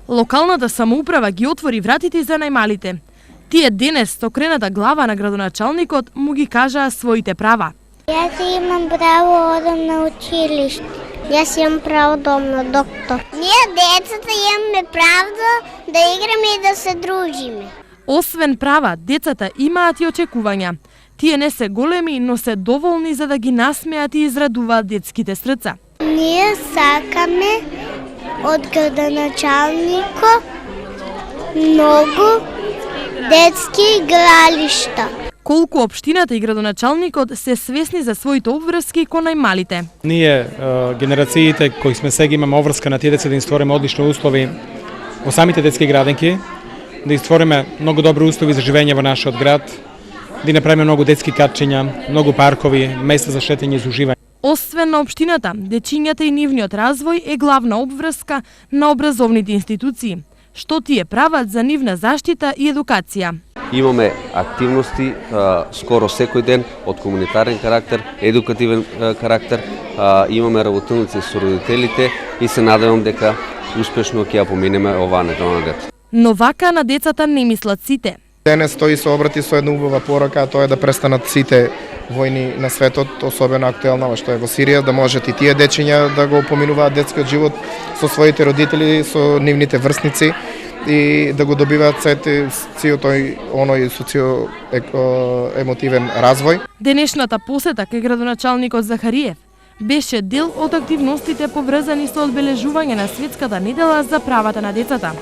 Локалната самоуправа ги отвори вратите за најмалите. Тие денес со крената глава на градоначалникот му ги кажаа своите права. Јас имам право одам на училиште. Јас имам право да одам на доктор. Ние децата имаме право да играме и да се дружиме. Освен права, децата имаат и очекувања. Тие не се големи, но се доволни за да ги насмеат и израдуваат детските срца. Ние сакаме од градоначалникот многу детски игралишта. Колку општината и градоначалникот се свесни за своите обврски кон најмалите. Ние, генерациите кои сме сега, имаме обврска на тие деца да им створиме одлични услови во самите детски градинки, да им створиме многу добри услови за живење во нашиот град, да направиме многу детски катчиња, многу паркови, места за шетање и за уживање. Освен на општината, дечињата и нивниот развој е главна обврска на образовните институции, што тие прават за нивна заштита и едукација. Имаме активности скоро секој ден од комунитарен карактер, едукативен карактер, имаме работилници со родителите и се надевам дека успешно ќе ја поминеме оваа неделна дет. Но вака на децата не мислат сите. Денес тој се обрати со една убава порака, а тоа е да престанат сите војни на светот, особено актуелна што е во Сирија, да можат и тие дечиња да го поминуваат детскиот живот со своите родители, со нивните врсници и да го добиваат целиот тој оној социо-емотивен развој. Денешната посета кај градоначалникот Захариев беше дел од активностите поврзани со одбележување на Светската недела за правата на децата.